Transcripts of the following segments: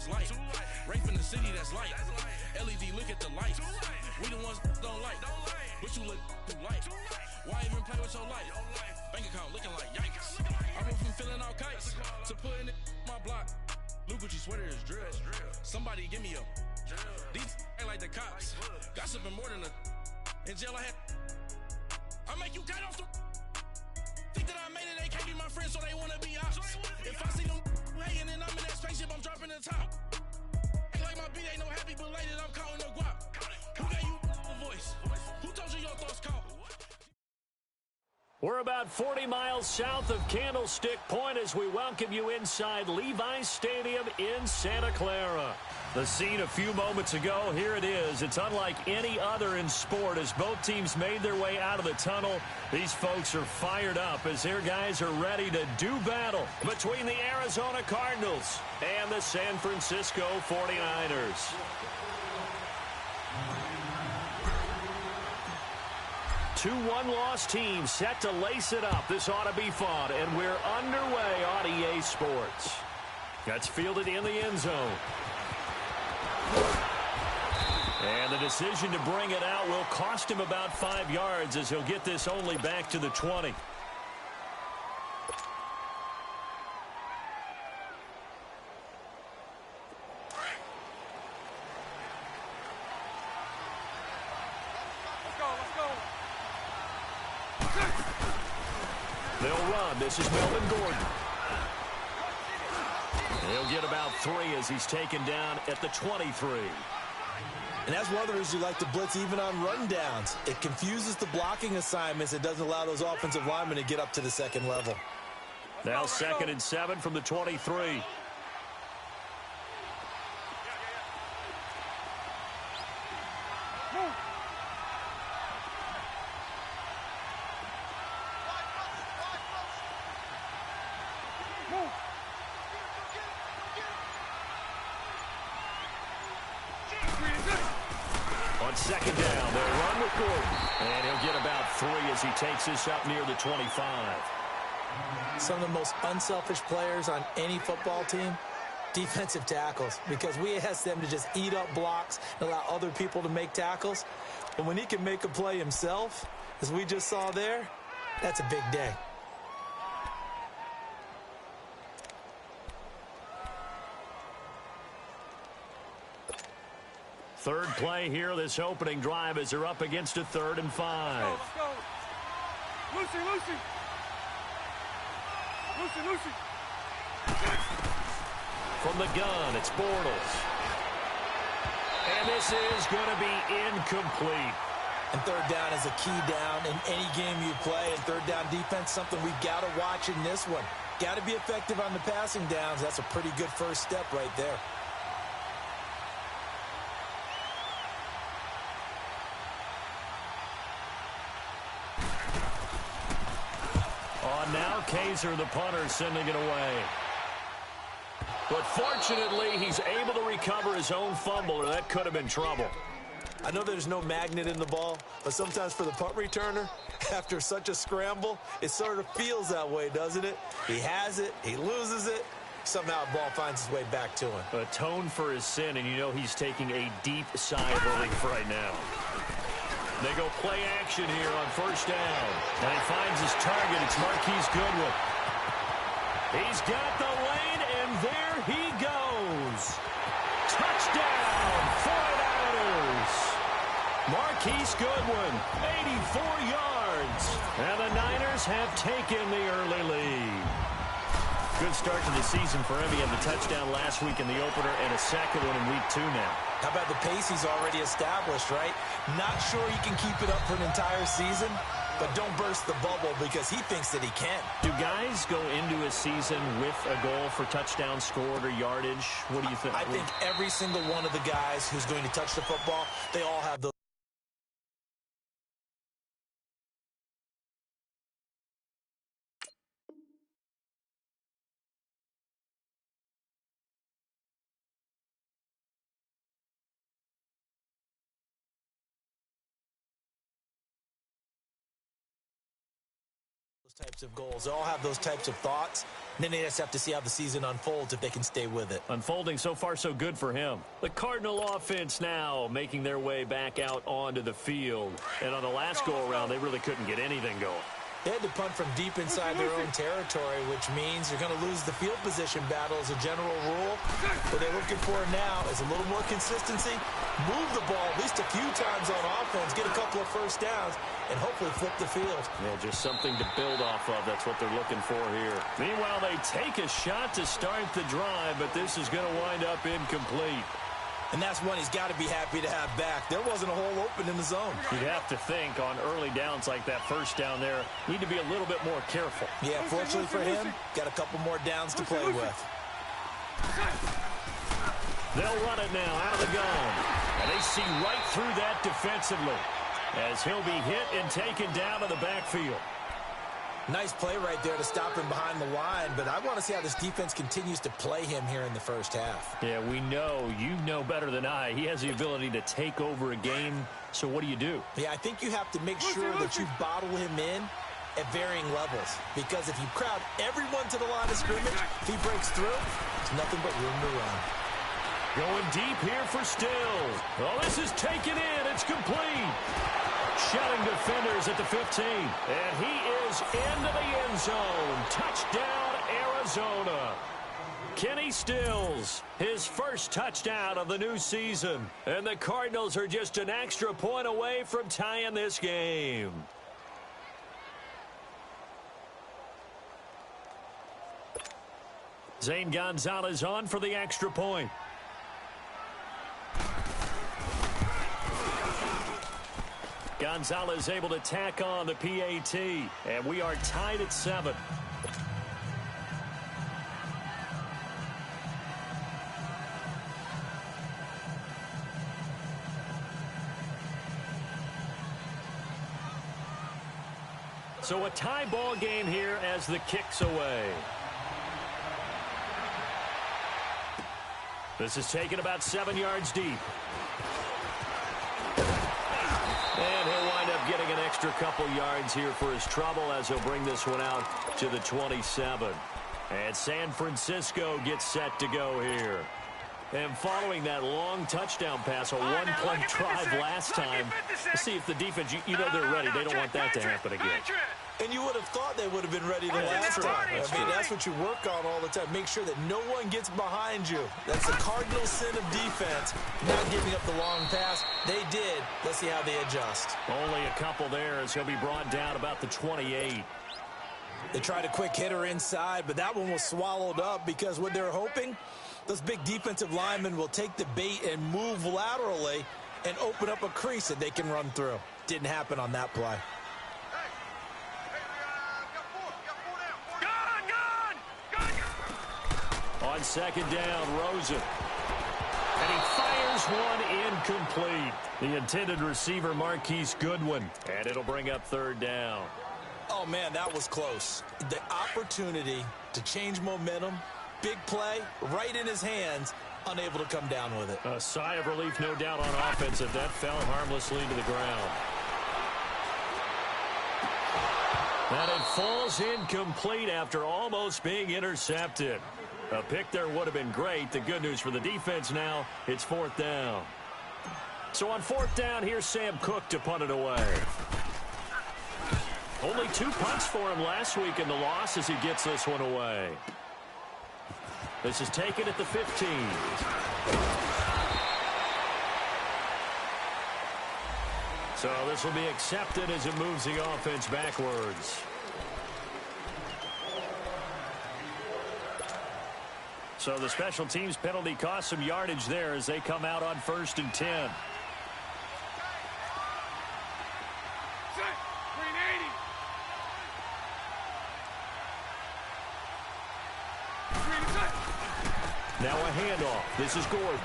that's light. Rape in the city that's light. LED, look at the lights. We the ones don't like. But you look too light. Why even play with your life? Bank account looking like yikes. I went from filling out kites to putting it on my block. Blue Gucci sweater is drill. Somebody give me a. These ain't like the cops. Gossiping more than a. In jail I had. I make you cut off the. Think that I made it, they can't be my friends, so they wanna be ops. If I see them hanging and I'm in that spaceship, I'm dropping the top. Ain't like my beat ain't no happy, but later I'm counting the guap. Who gave you a voice? Who told you your thoughts count? We're about 40 miles south of Candlestick Point as we welcome you inside Levi's Stadium in Santa Clara. The scene a few moments ago, here it is. It's unlike any other in sport as both teams made their way out of the tunnel. These folks are fired up as their guys are ready to do battle between the Arizona Cardinals and the San Francisco 49ers. Two one-loss teams set to lace it up. This ought to be fun, and we're underway on EA Sports. That's fielded in the end zone. And the decision to bring it out will cost him about 5 yards as he'll get this only back to the 20. They'll run. This is Melvin Gordon. He'll get about 3 as he's taken down at the 23. And that's one of the reasons you like to blitz even on run downs. It confuses the blocking assignments. It doesn't allow those offensive linemen to get up to the second level. Now 2nd and 7 from the 23. On 2nd down, they'll run with Gordon. And he'll get about 3 as he takes this up near the 25. Some of the most unselfish players on any football team, defensive tackles, because we ask them to just eat up blocks and allow other people to make tackles. But when he can make a play himself, as we just saw there, that's a big day. Third play here, this opening drive as they're up against a 3rd and 5. Let's go. Lucy. From the gun, it's Bortles. And this is going to be incomplete. And 3rd down is a key down in any game you play. And 3rd down defense, something we've got to watch in this one. Got to be effective on the passing downs. That's a pretty good first step right there. Now Kaiser, the punter, sending it away. But fortunately, he's able to recover his own fumble, or that could have been trouble. I know there's no magnet in the ball, but sometimes for the punt returner, after such a scramble, it sort of feels that way, doesn't it? He has it, he loses it, somehow the ball finds its way back to him. Atone for his sin, and you know he's taking a deep sigh of relief right now. They go play action here on 1st down. And he finds his target. It's Marquise Goodwin. He's got the lane, and there he goes. Touchdown, 49ers. Marquise Goodwin, 84 yards. And the Niners have taken the early lead. Good start to the season for him. He had the touchdown last week in the opener and a second one in week 2 now. How about the pace he's already established, right? Not sure he can keep it up for an entire season, but don't burst the bubble because he thinks that he can. Do guys go into a season with a goal for touchdown scored or yardage? What do you think? I think every single one of the guys who's going to touch the football, they all have those. Types of goals. They all have those types of thoughts. And then they just have to see how the season unfolds if they can stay with it. Unfolding so far so good for him. The Cardinal offense now making their way back out onto the field. And on the last go-around, they really couldn't get anything going. They had to punt from deep inside their own territory, which means you're going to lose the field position battle as a general rule. What they're looking for now is a little more consistency, move the ball at least a few times on offense, get a couple of first downs, and hopefully flip the field. Yeah, just something to build off of. That's what they're looking for here. Meanwhile, they take a shot to start the drive, but this is going to wind up incomplete. And that's one he's got to be happy to have back. There wasn't a hole open in the zone. You'd have to think on early downs like that first down there, need to be a little bit more careful. Yeah, fortunately for him, got a couple more downs to play with. They'll run it now out of the gun. And they see right through that defensively as he'll be hit and taken down to the backfield. Nice play right there to stop him behind the line, but I want to see how this defense continues to play him here in the first half. Yeah, we know. You know better than I. He has the ability to take over a game, so what do? Yeah, I think you have to make sure that you bottle him in at varying levels, because if you crowd everyone to the line of scrimmage, if he breaks through, there's nothing but room to run. Going deep here for Stills. Oh, this is taken in. It's complete. Shutting defenders at the 15. And he is into the end zone. Touchdown, Arizona. Kenny Stills, his first touchdown of the new season. And the Cardinals are just an extra point away from tying this game. Zane Gonzalez on for the extra point. Gonzalez able to tack on the PAT, and we are tied at 7. So a tie ball game here as the kick's away. This is taken about 7 yards deep. And he'll wind up getting an extra couple yards here for his trouble as he'll bring this one out to the 27. And San Francisco gets set to go here. And following that long touchdown pass, a one-play drive last time, let's see if the defense, you know they're ready. They don't want that to happen again. And you would have thought they would have been ready the last time. I mean, that's what you work on all the time. Make sure that no one gets behind you. That's the cardinal sin of defense, not giving up the long pass. They did. Let's see how they adjust. Only a couple there as he'll be brought down about the 28. They tried a quick hitter inside, but that one was swallowed up because what they're hoping, those big defensive linemen will take the bait and move laterally and open up a crease that they can run through. Didn't happen on that play. On second down, Rosen. And he fires one incomplete. The intended receiver, Marquise Goodwin. And it'll bring up third down. Oh, man, that was close. The opportunity to change momentum, big play, right in his hands, unable to come down with it. A sigh of relief, no doubt, on offense if that fell harmlessly to the ground. And it falls incomplete after almost being intercepted. A pick there would have been great. The good news for the defense now, it's fourth down. So on fourth down, here's Sam Cook to punt it away. Only 2 punts for him last week in the loss as he gets this one away. This is taken at the 15. So this will be accepted as it moves the offense backwards. So the special teams penalty cost some yardage there as they come out on 1st and 10. Now a handoff. This is Gordon.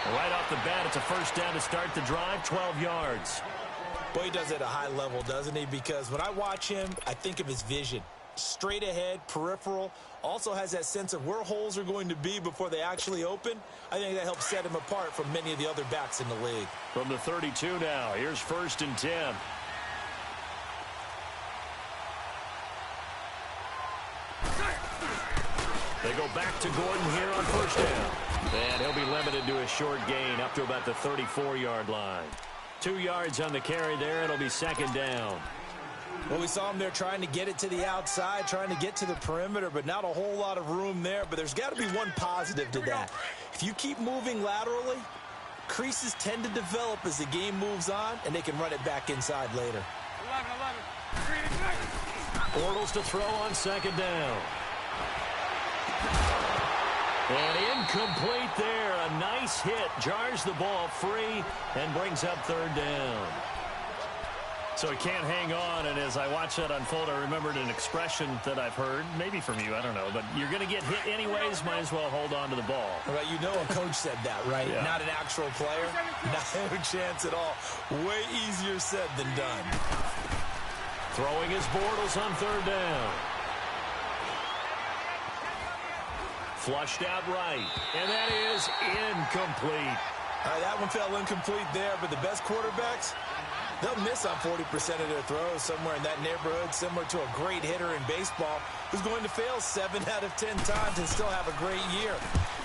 Right off the bat, it's a first down to start the drive, 12 yards. Boy, he does it at a high level, doesn't he? Because when I watch him, I think of his vision. Straight ahead, peripheral, also has that sense of where holes are going to be before they actually open. I think that helps set him apart from many of the other backs in the league. From the 32 now, here's 1st and 10. They go back to Gordon here on first down. And he'll be limited to a short gain up to about the 34-yard line. 2 yards on the carry there. It'll be second down. Well, we saw him there trying to get it to the outside, trying to get to the perimeter, but not a whole lot of room there. But there's got to be one positive to that. If you keep moving laterally, creases tend to develop as the game moves on, and they can run it back inside later. 11. Bortles to throw on second down. And incomplete there. A nice hit. Jars the ball free and brings up third down. So he can't hang on, and as I watch that unfold, I remembered an expression that I've heard, maybe from you, I don't know, but you're going to get hit anyways, might as well hold on to the ball. Right, you know a coach said that, right? Yeah. Not an actual player. No chance at all. Way easier said than done. Throwing his Bortles on third down. Flushed out right, and that is incomplete. All right, that one fell incomplete there, but the best quarterbacks, they'll miss on 40% of their throws, somewhere in that neighborhood, similar to a great hitter in baseball who's going to fail 7 out of 10 times and still have a great year.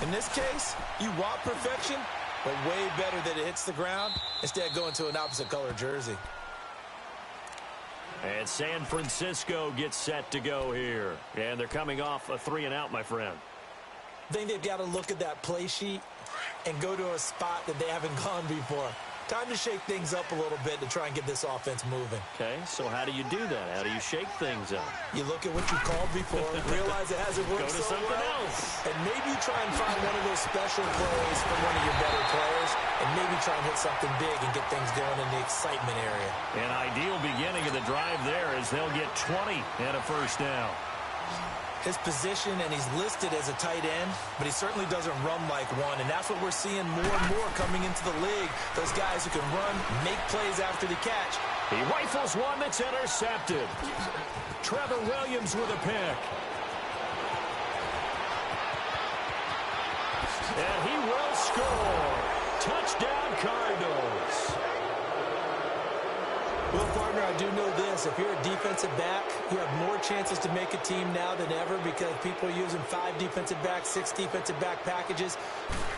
In this case, you want perfection, but way better that it hits the ground instead of going to an opposite color jersey. And San Francisco gets set to go here. And they're coming off a 3-and-out, my friend. I think they've got to look at that play sheet and go to a spot that they haven't gone before. Time to shake things up a little bit to try and get this offense moving. Okay, so how do you do that? How do you shake things up? You look at what you called before, realize it hasn't worked Go to so something well, else. and maybe try and find one of those special plays from one of your better players, and maybe try and hit something big and get things going in the excitement area. An ideal beginning of the drive there is they'll get 20 and a first down. His position, and he's listed as a tight end, but he certainly doesn't run like one, and that's what we're seeing more and more coming into the league. Those guys who can run, make plays after the catch. He rifles one that's intercepted. Trevor Williams with a pick. And he will score. Touchdown, Cardinals. Well, partner, I do know this. If you're a defensive back, you have more chances to make a team now than ever because people are using 5 defensive backs, 6 defensive back packages.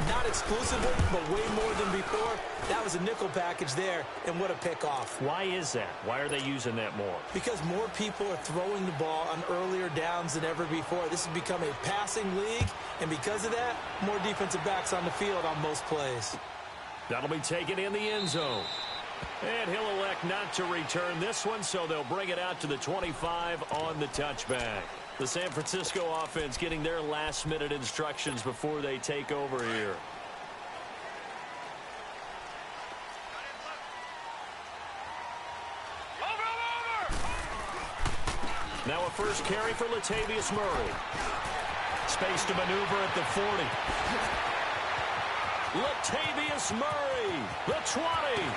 Not exclusively, but way more than before. That was a nickel package there, and what a pick-off. Why is that? Why are they using that more? Because more people are throwing the ball on earlier downs than ever before. This has become a passing league, and because of that, more defensive backs on the field on most plays. That'll be taken in the end zone. And he'll elect not to return this one, so they'll bring it out to the 25 on the touchback. The San Francisco offense getting their last-minute instructions before they take over here. Now a first carry for Latavius Murray. Space to maneuver at the 40. Latavius Murray, the 20.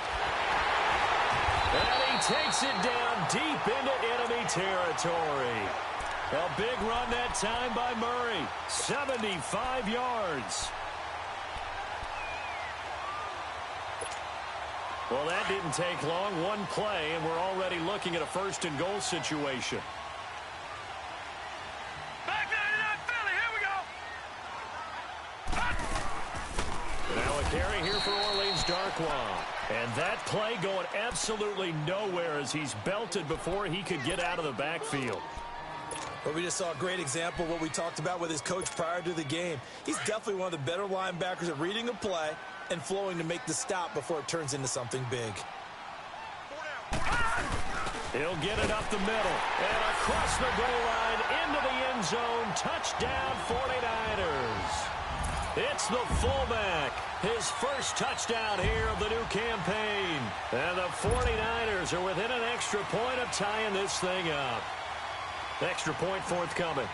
And he takes it down deep into enemy territory. A big run that time by Murray. 75 yards. Well, that didn't take long. One play, and we're already looking at a first-and-goal situation. Back there to that Philly. Here we go. Now a carry here for Orleans Darkwa. And that play going absolutely nowhere as he's belted before he could get out of the backfield. Well, we just saw a great example of what we talked about with his coach prior to the game. He's definitely one of the better linebackers at reading a play and flowing to make the stop before it turns into something big. He'll get it up the middle and across the goal line into the end zone. Touchdown 49ers. It's the fullback. His first touchdown here of the new campaign. And the 49ers are within an extra point of tying this thing up. Extra point forthcoming.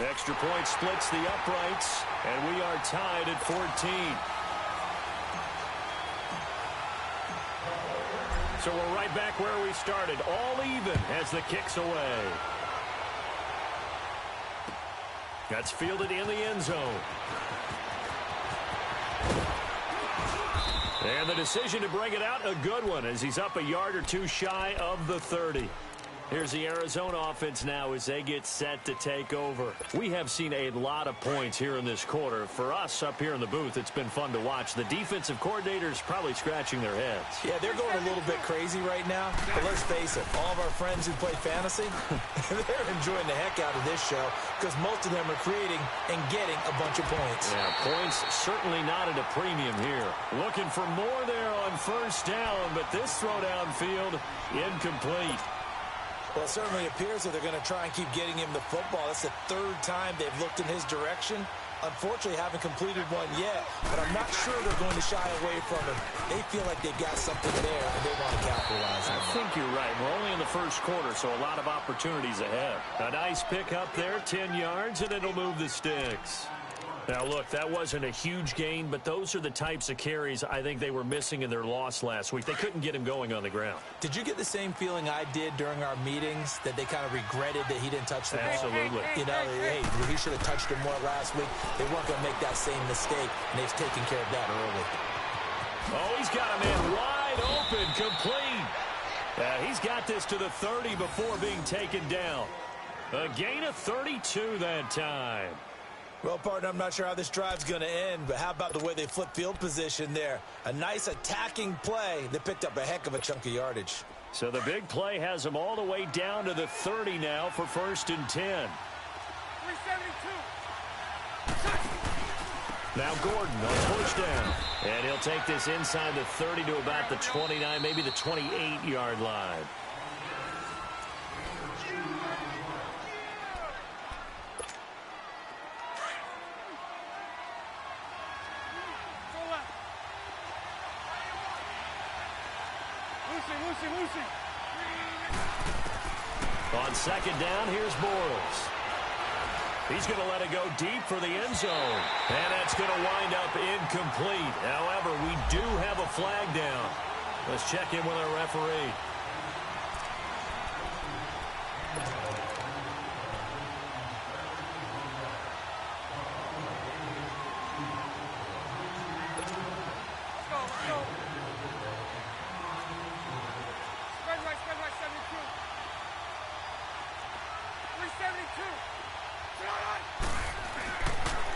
Extra point splits the uprights, and we are tied at 14. So we're right back where we started, all even as the kick's away. That's fielded in the end zone. And the decision to bring it out, a good one, as he's up a yard or two shy of the 30. Here's the Arizona offense now as they get set to take over. We have seen a lot of points here in this quarter. For us up here in the booth, it's been fun to watch. The defensive coordinators probably scratching their heads. Yeah, they're going a little bit crazy right now. But let's face it, all of our friends who play fantasy, they're enjoying the heck out of this show because most of them are creating and getting a bunch of points. Yeah, points certainly not at a premium here. Looking for more there on first down, but this throw downfield incomplete. Well, it certainly appears that they're going to try and keep getting him the football. That's the third time they've looked in his direction. Unfortunately, haven't completed one yet, but I'm not sure they're going to shy away from him. They feel like they've got something there, and they want to capitalize on it. I think you're right. We're only in the first quarter, so a lot of opportunities ahead. A nice pick up there, 10 yards, and it'll move the sticks. Now, look, that wasn't a huge gain, but those are the types of carries I think they were missing in their loss last week. They couldn't get him going on the ground. Did you get the same feeling I did during our meetings, that they kind of regretted that he didn't touch the ball? Absolutely. You know, hey, he should have touched him more last week. They weren't going to make that same mistake, and they've taken care of that early. Oh, he's got a man wide open, complete. He's got this to the 30 before being taken down. A gain of 32 that time. Well, partner, I'm not sure how this drive's going to end, but how about the way they flip field position there? A nice attacking play. They picked up a heck of a chunk of yardage. So the big play has them all the way down to the 30 now for 1st and 10. 372. Now Gordon on push down. And he'll take this inside the 30 to about the 29, maybe the 28-yard line. On 2nd down, here's Bortles. He's going to let it go deep for the end zone. And that's going to wind up incomplete. However, we do have a flag down. Let's check in with our referee.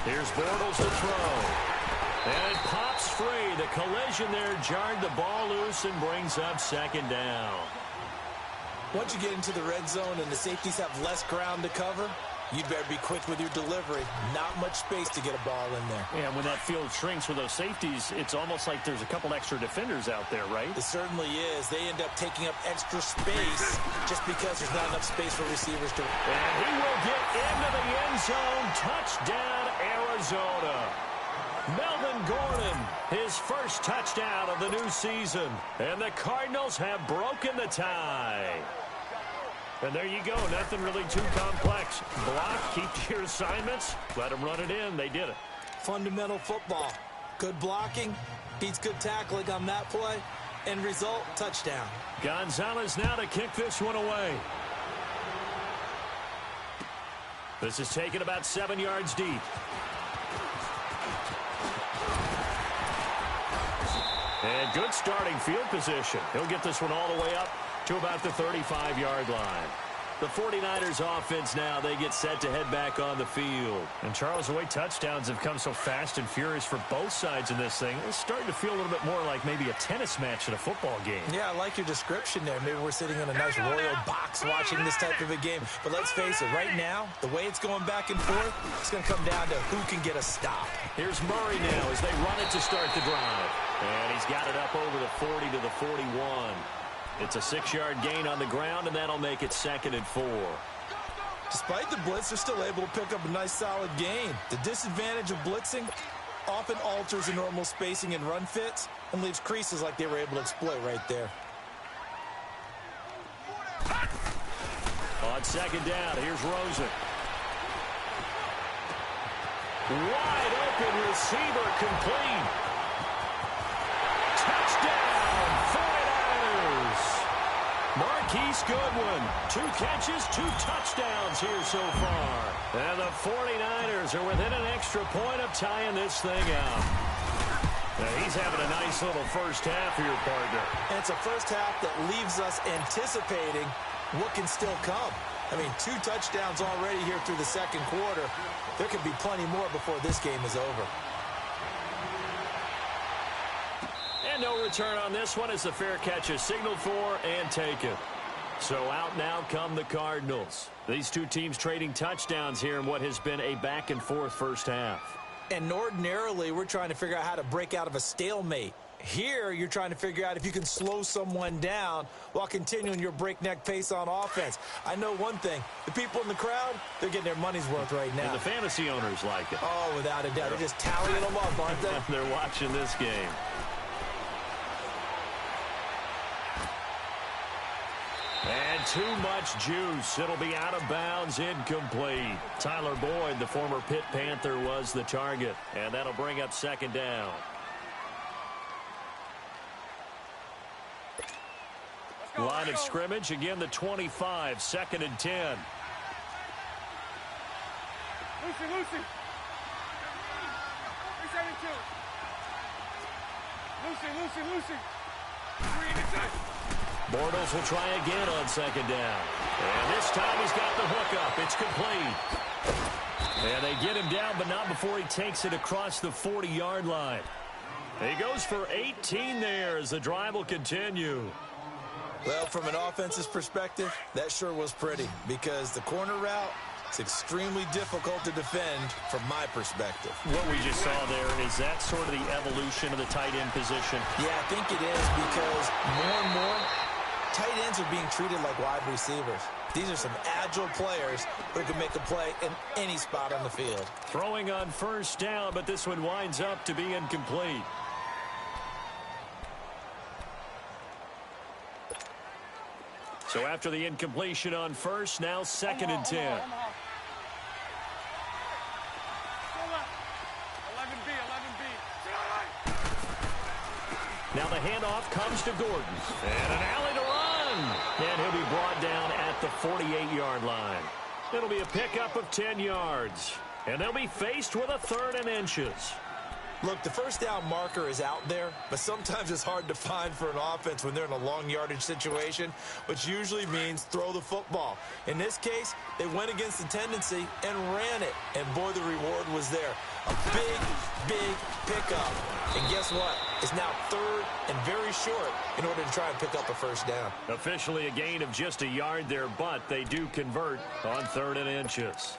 Here's Bortles to throw. And it pops free. The collision there jarred the ball loose and brings up 2nd down. Once you get into the red zone and the safeties have less ground to cover, you'd better be quick with your delivery. Not much space to get a ball in there. Yeah, when that field shrinks with those safeties, it's almost like there's a couple extra defenders out there, right? It certainly is. They end up taking up extra space just because there's not enough space for receivers to... And he will get into the end zone. Touchdown, Arizona. Melvin Gordon, his first touchdown of the new season. And the Cardinals have broken the tie. And there you go. Nothing really too complex. Block, keep to your assignments, let them run it in. They did it. Fundamental football. Good blocking, beats good tackling on that play. End result, touchdown. Gonzalez now to kick this one away. This is taken about 7 yards deep. And good starting field position. He'll get this one all the way up to about the 35-yard line. The 49ers offense now, they get set to head back on the field. And Charles, the way touchdowns have come so fast and furious for both sides in this thing, it's starting to feel a little bit more like maybe a tennis match in a football game. Yeah, I like your description there. Maybe we're sitting in a nice royal box watching this type of a game. But let's face it, right now, the way it's going back and forth, it's going to come down to who can get a stop. Here's Murray now as they run it to start the drive. And he's got it up over the 40 to the 41. It's a 6-yard gain on the ground, and that'll make it 2nd and 4. Despite the blitz, they're still able to pick up a nice solid gain. The disadvantage of blitzing often alters the normal spacing and run fits and leaves creases like they were able to exploit right there. On 2nd down, here's Rosen. Wide open receiver, complete. Touchdown, 49ers. Marquise Goodwin, 2 catches, 2 touchdowns here so far. And the 49ers are within an extra point of tying this thing out. He's having a nice little first half for your partner. And it's a first half that leaves us anticipating what can still come. I mean, 2 touchdowns already here through the second quarter. There could be plenty more before this game is over. And no return on this one as the fair catch is signaled for and taken. So out now come the Cardinals. These two teams trading touchdowns here in what has been a back-and-forth first half. And ordinarily, we're trying to figure out how to break out of a stalemate. Here, you're trying to figure out if you can slow someone down while continuing your breakneck pace on offense. I know one thing. The people in the crowd, they're getting their money's worth right now. And the fantasy owners like it. Oh, without a doubt. They're just tallying them up, aren't they? They're watching this game. And too much juice. It'll be out of bounds, incomplete. Tyler Boyd, the former Pitt Panther, was the target. And that'll bring up second down. Line of scrimmage, again the 25, 2nd and 10. Lucy. 372. Lucy. 3 Bortles will try again on second down. And this time he's got the hook up. It's complete. And they get him down, but not before he takes it across the 40-yard line. He goes for 18 there as the drive will continue. Well, from an offense's perspective, that sure was pretty because the corner route is extremely difficult to defend from my perspective. What we just saw there, is that sort of the evolution of the tight end position? Yeah, I think it is because more and more tight ends are being treated like wide receivers. These are some agile players who can make a play in any spot on the field. Throwing on first down, but this one winds up to be incomplete. So after the incompletion on first, now 2nd and 10. 11B. Now the handoff comes to Gordon. And an alley to run. And he'll be brought down at the 48-yard line. It'll be a pickup of 10 yards. And they'll be faced with a 3rd and inches. Look, the first down marker is out there, but sometimes it's hard to find for an offense when they're in a long yardage situation, which usually means throw the football. In this case, they went against the tendency and ran it, and boy, the reward was there. A big pickup. And guess what? It's now 3rd and very short in order to try and pick up a first down. Officially a gain of just a yard there, but they do convert on 3rd and inches.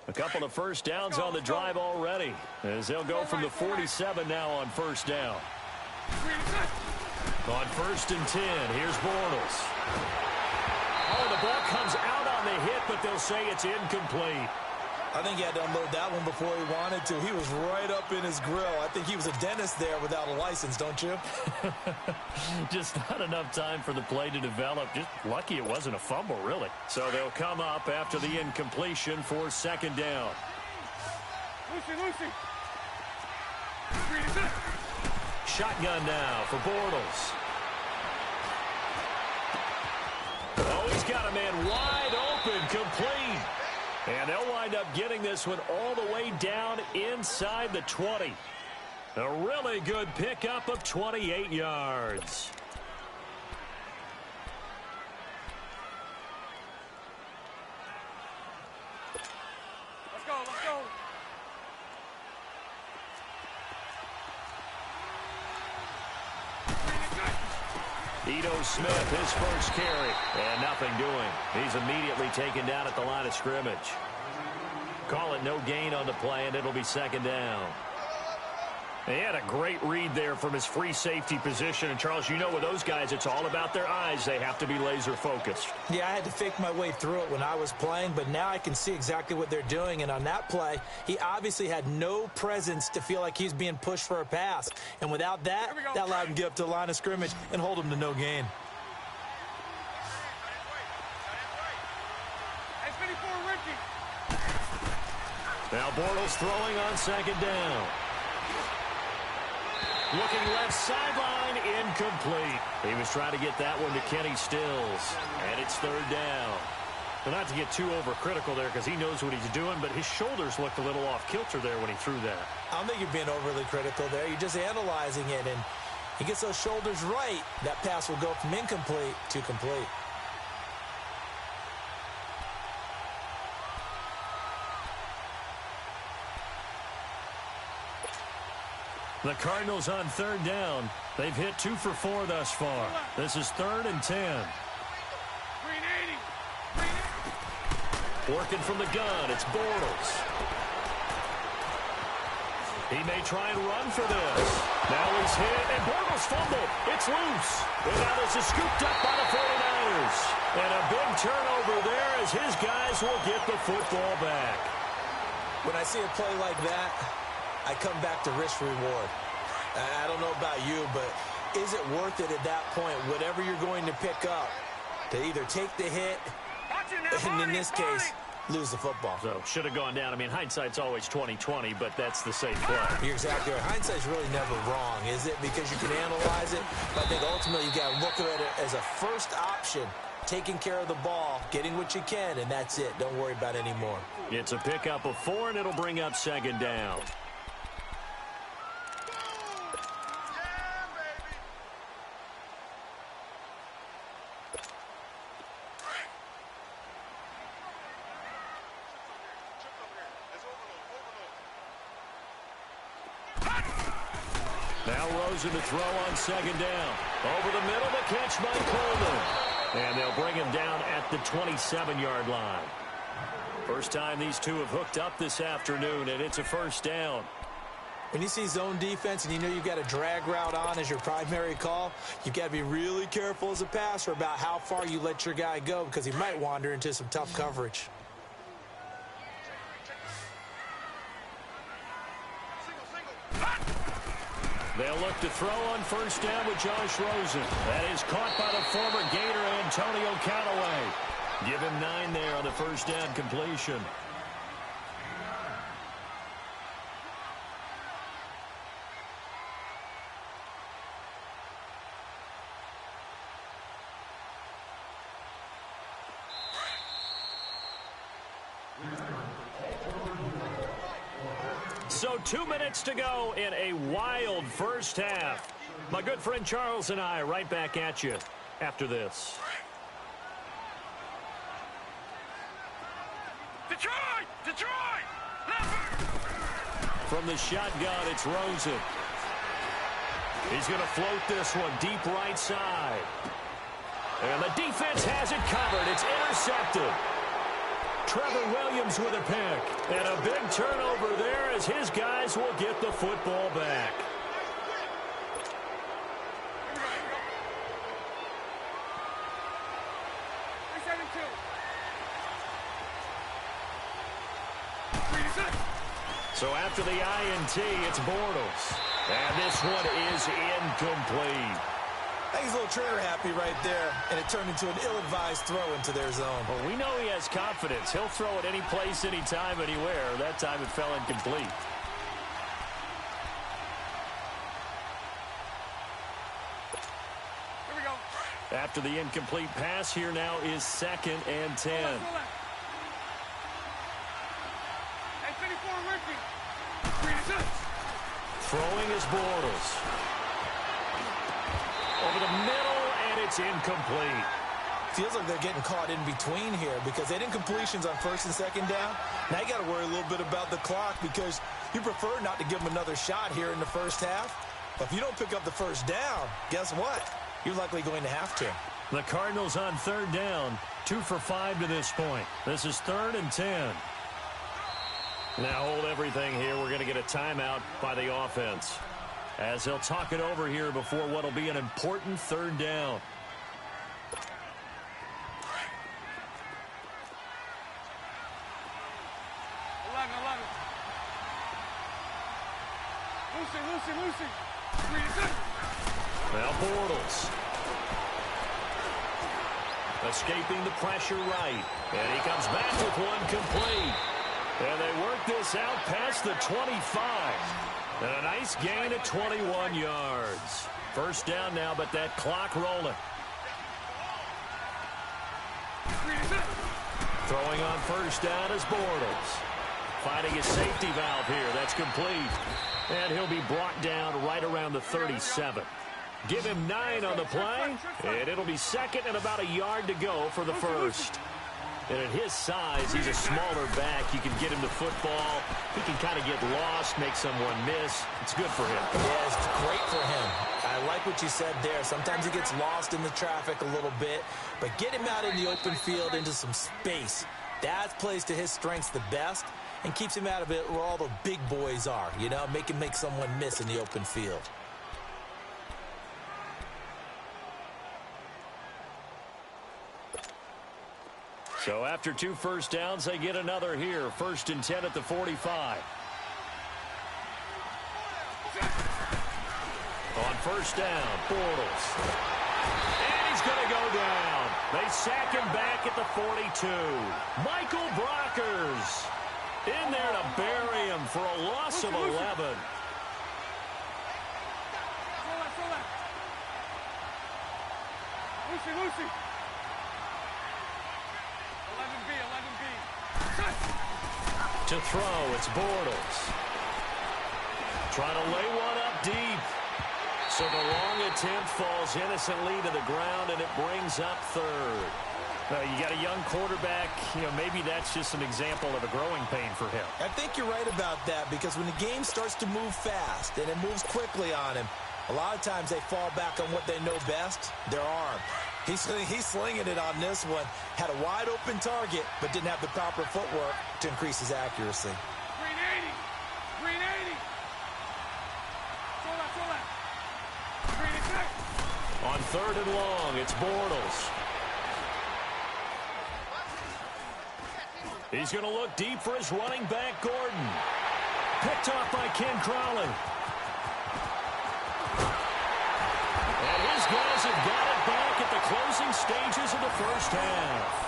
A couple of first downs on the drive already, as they'll go from the 47 now on first down. On 1st and 10, here's Bortles. Oh, the ball comes out on the hit, but they'll say it's incomplete. I think he had to unload that one before he wanted to. He was right up in his grill. I think he was a dentist there without a license, don't you? Just not enough time for the play to develop. Just lucky it wasn't a fumble, really. So they'll come up after the incompletion for 2nd down. Lucy. Shotgun now for Bortles. Oh, he's got a man wide open, complete. And they'll wind up getting this one all the way down inside the 20. A really good pickup of 28 yards. Let's go. Ito Smith, his first carry, and nothing doing. He's immediately taken down at the line of scrimmage. Call it no gain on the play, and it'll be 2nd down. He had a great read there from his free safety position. And, Charles, you know with those guys, it's all about their eyes. They have to be laser-focused. Yeah, I had to fake my way through it when I was playing, but now I can see exactly what they're doing. And on that play, he obviously had no presence to feel like he's being pushed for a pass. And without that, that allowed him to get up to the line of scrimmage and hold him to no gain. Now Bortles throwing on second down. Looking left sideline, incomplete. He was trying to get that one to Kenny Stills. And it's third down. Well, not to get too overcritical there because he knows what he's doing, but his shoulders looked a little off kilter there when he threw that. I don't think you're being overly critical there. You're just analyzing it, and he gets those shoulders right. That pass will go from incomplete to complete. The Cardinals on third down. They've hit 2 for 4 thus far. This is 3rd and 10. Working from the gun, it's Bortles. He may try and run for this. Now he's hit, and Bortles fumbled. It's loose. And now this is scooped up by the 49ers. And a big turnover there as his guys will get the football back. When I see a play like that, I come back to risk-reward. I don't know about you, but is it worth it at that point, whatever you're going to pick up, to either take the hit, and in this case, lose the football? So, should have gone down. I mean, hindsight's always 20/20, but that's the safe play. You're exactly right. Hindsight's really never wrong, is it? Because you can analyze it, but I think ultimately you got to look at it as a first option, taking care of the ball, getting what you can, and that's it. Don't worry about it anymore. It's a pickup of 4, and it'll bring up second down. Now Rosen to throw on second down. Over the middle, the catch by Coleman. And they'll bring him down at the 27-yard line. First time these two have hooked up this afternoon, and it's a first down. When you see zone defense and you know you've got a drag route on as your primary call, you've got to be really careful as a passer about how far you let your guy go because he might wander into some tough coverage. They'll look to throw on first down with Josh Rosen. That is caught by the former Gator Antonio Callaway. Give him 9 there on the first down completion. So 2 minutes to go in a wild first half. My good friend Charles and I right back at you after this. Detroit! Detroit! From the shotgun, it's Rosen. He's going to float this one deep right side. And the defense has it covered. It's intercepted. Trevor Williams with a pick. And a big turnover there as his guys will get the football back. So after the INT, it's Bortles. And this one is incomplete. I think he's a little trigger happy right there, and it turned into an ill-advised throw into their zone. Well, we know he has confidence. He'll throw it any place, anytime, anywhere. That time it fell incomplete. Here we go. After the incomplete pass, here now is 2nd and 10. Throwing is Bortles. Over the middle, and it's incomplete. Feels like they're getting caught in between here because they didn't completions on 1st and 2nd down. Now you got to worry a little bit about the clock because you prefer not to give them another shot here in the first half. But if you don't pick up the first down, guess what? You're likely going to have to. The Cardinals on 3rd down, 2 for 5 to this point. This is 3rd and 10. Now hold everything here. We're going to get a timeout by the offense. as he'll talk it over here before what will be an important third down. Lucy. Now Bortles. Escaping the pressure right. And he comes back with one complete. And they work this out past the 25. And a nice gain at 21 yards. First down now, but that clock rolling. Throwing on first down is Bortles. Finding a safety valve here. That's complete. And he'll be brought down right around the 37. Give him 9 on the play, and it'll be second and about a yard to go for the first. And at his size, he's a smaller back. You can get him the football. He can kind of get lost, make someone miss. It's good for him. Yeah, it's great for him. I like what you said there. Sometimes he gets lost in the traffic a little bit, but get him out in the open field into some space. That plays to his strengths the best and keeps him out of it where all the big boys are, you know, make him make someone miss in the open field. So after 2 first downs, they get another here. 1st and 10 at the 45. On first down, Bortles. And he's going to go down. They sack him back at the 42. Michael Brockers in there to bury him for a loss of 11. Lucy. 11B. To throw, it's Bortles. Trying to lay one up deep. So the long attempt falls innocently to the ground, and it brings up third. You got a young quarterback. You know, maybe that's just an example of a growing pain for him. I think you're right about that, because when the game starts to move fast and it moves quickly on him, a lot of times they fall back on what they know best, their arm. He's slinging it on this one. Had a wide open target, but didn't have the proper footwork to increase his accuracy. Green 80. Throw that. Green 80. On 3rd and long, it's Bortles. He's going to look deep for his running back, Gordon. Picked off by Ken Crowley. And his guys have got it back at the closing stages of the first half.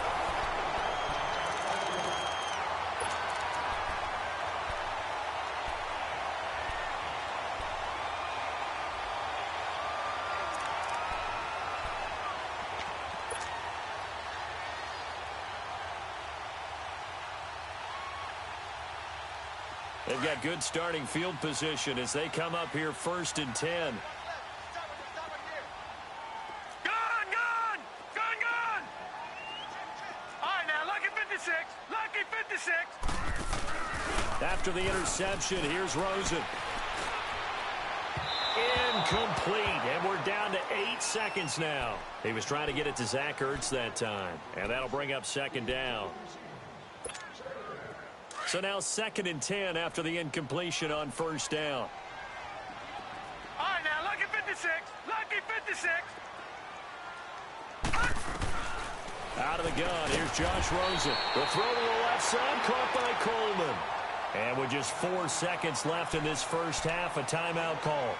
They've got good starting field position as they come up here 1st and 10. Gun! All right, now, lucky 56. After the interception, here's Rosen. Incomplete, and we're down to 8 seconds now. He was trying to get it to Zach Ertz that time, and that'll bring up 2nd down. So now 2nd and 10 after the incompletion on 1st down. All right, now, lucky 56. Out of the gun, here's Josh Rosen. The throw to the left side, caught by Coleman. And with just 4 seconds left in this first half, a timeout call.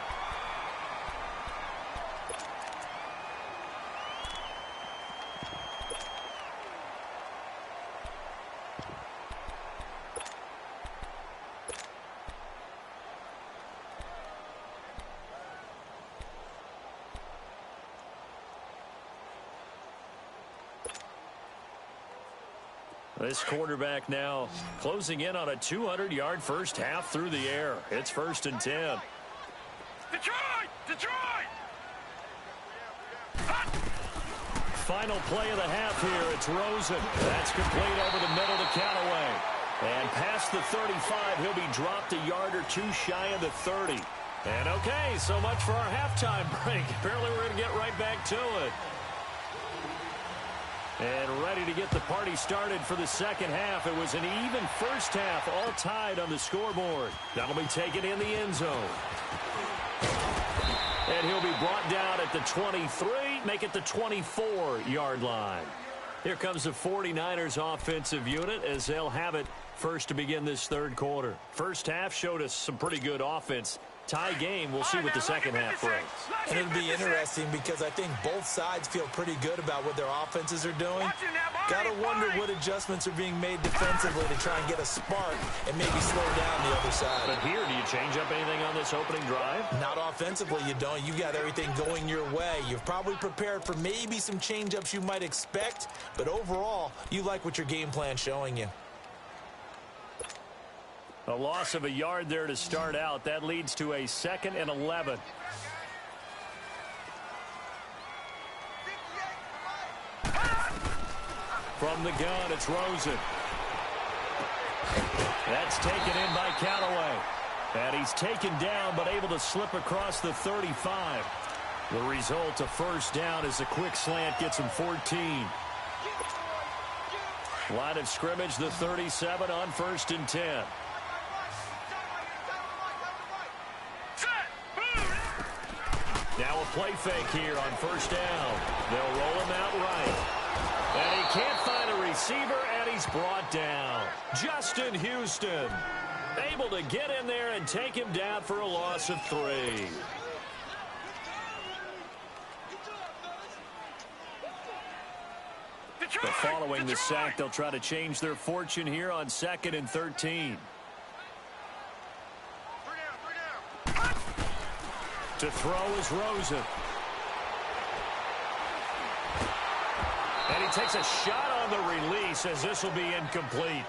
This quarterback now closing in on a 200-yard first half through the air. It's 1st and 10. Detroit! Final play of the half here. It's Rosen. That's complete over the middle to Callaway. And past the 35, he'll be dropped a yard or 2 shy of the 30. And okay, so much for our halftime break. Apparently we're going to get right back to it. And ready to get the party started for the second half. It was an even first half, all tied on the scoreboard. That'll be taken in the end zone. And he'll be brought down at the 23, make it the 24-yard line. Here comes the 49ers offensive unit as they'll have it first to begin this third quarter. First half showed us some pretty good offense. Tie game, we'll see what the second half brings. And it'll be interesting because I think both sides feel pretty good about what their offenses are doing. Got to wonder what adjustments are being made defensively to try and get a spark and maybe slow down the other side. But here, do you change up anything on this opening drive? Not offensively, you don't. You got everything going your way. You've probably prepared for maybe some change-ups you might expect, but overall, you like what your game plan's showing you. A loss of a yard there to start out. That leads to a 2nd and 11. From the gun, it's Rosen. That's taken in by Callaway. And he's taken down, but able to slip across the 35. The result, a first down, as a quick slant gets him 14. Line of scrimmage, the 37 on 1st and 10. Now a play fake here on first down. They'll roll him out right. And he can't find a receiver, and he's brought down. Justin Houston able to get in there and take him down for a loss of 3. But following the sack, they'll try to change their fortune here on 2nd and 13. To throw is Rosen. And he takes a shot on the release as this will be incomplete.